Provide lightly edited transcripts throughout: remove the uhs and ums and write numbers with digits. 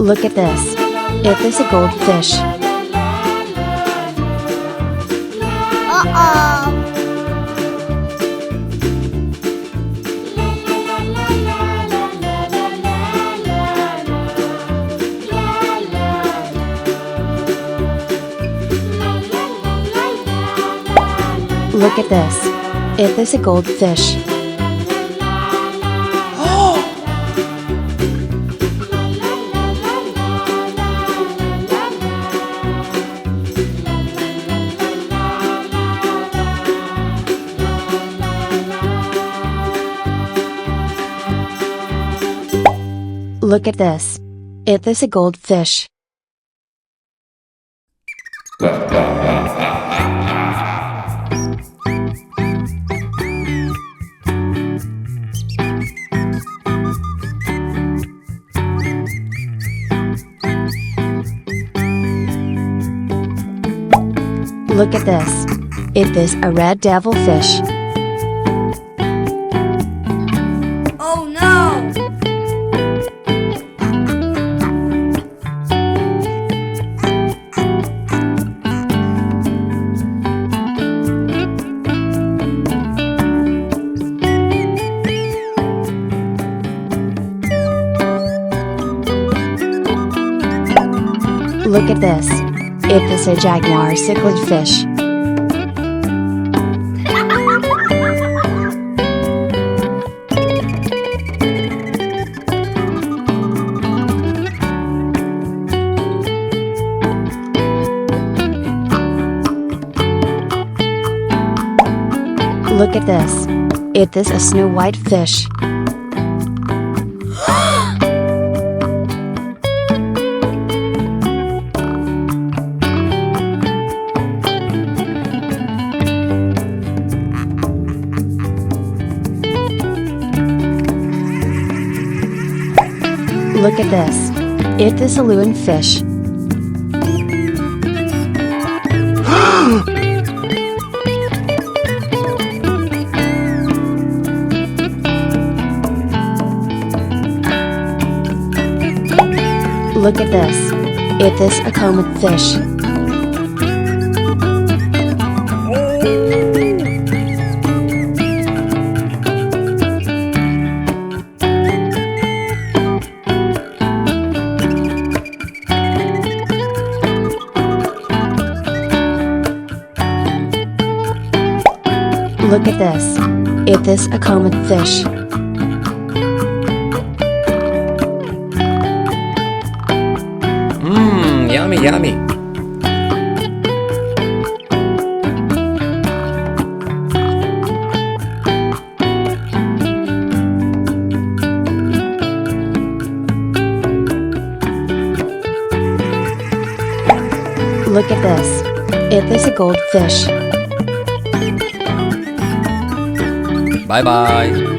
Look at this. It is a goldfish. Uh-oh. Look at this. It is a goldfish. Look at this. It is a goldfish. Look at this. It is a red devilfish. Oh no! Look at this. It is a jaguar cichlid fish. Look at this. It is a snow white fish. Look at this. It is a loon fish. Look at this. It is a comet fish. Look at this. It is a comet fish. Yummy, yummy. Look at this. It is a goldfish. Bye-bye.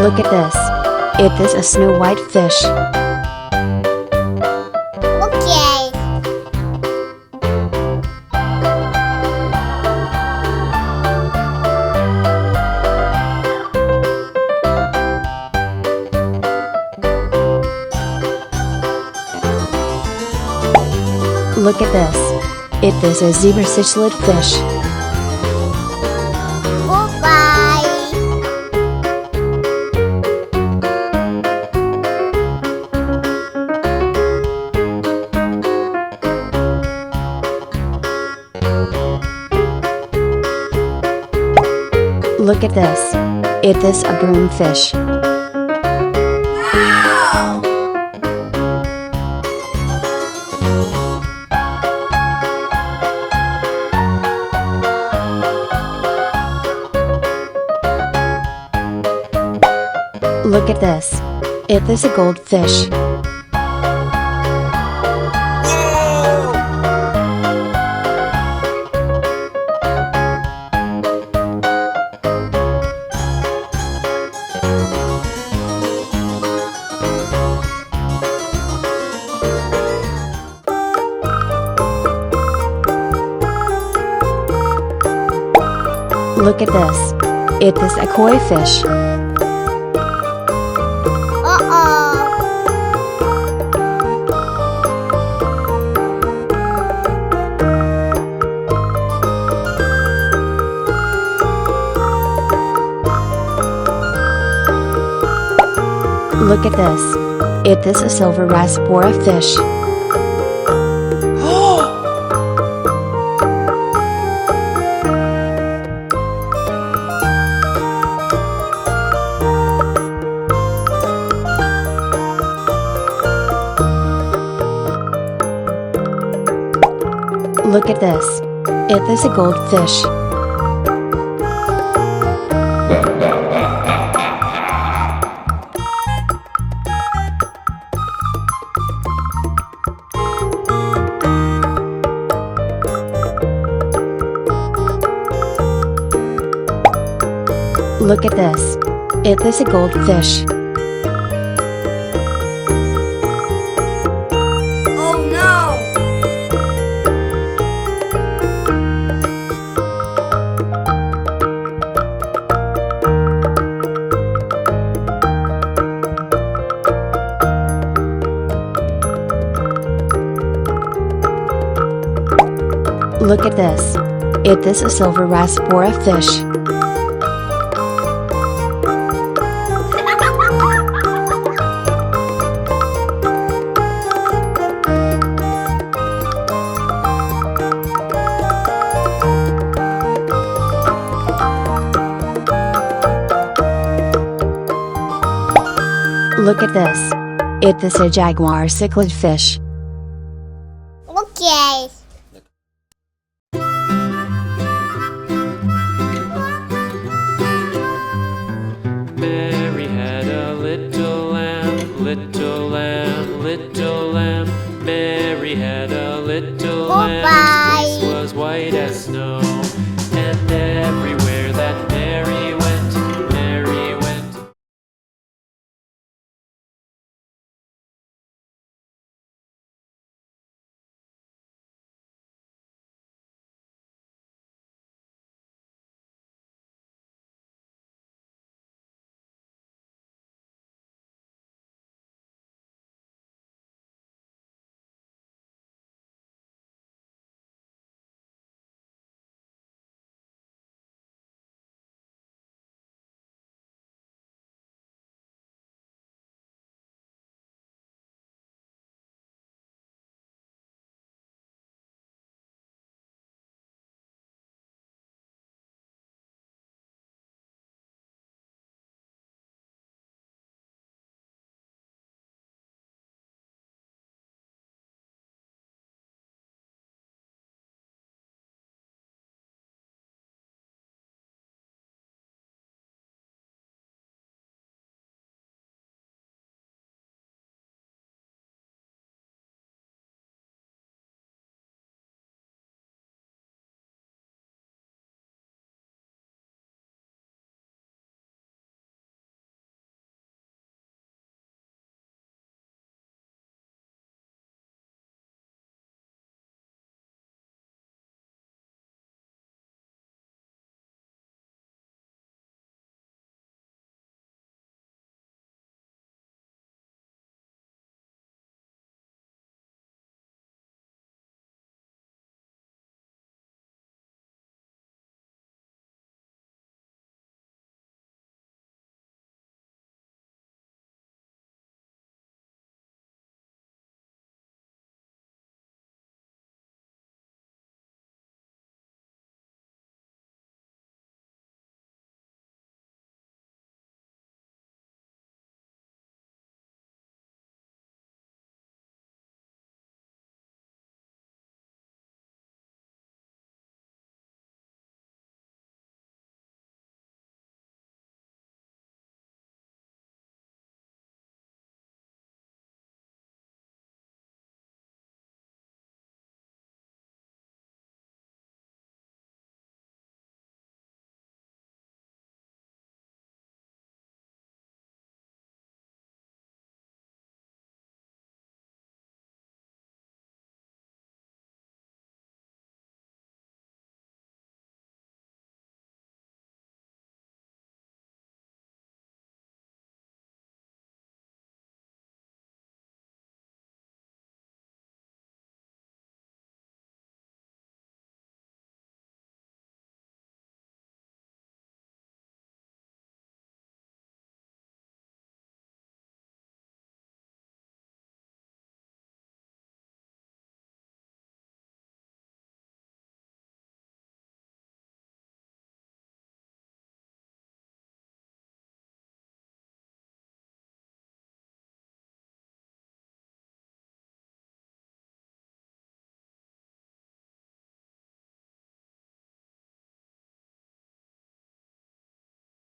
Look at this. It is a snow white fish. Okay. Look at this. It is a zebra cichlid fish. Goodbye. Look at this. It is a broom fish. Wow! Look at this. It is a goldfish. Look at this. It is a koi fish. Uh-oh. Look at this. It is a silver raspora fish. Look at this. It is a goldfish. Look at this. It is a goldfish. Oh no! Look at this. It is a silver raspora fish. Look at this. It is a jaguar cichlid fish. Okay.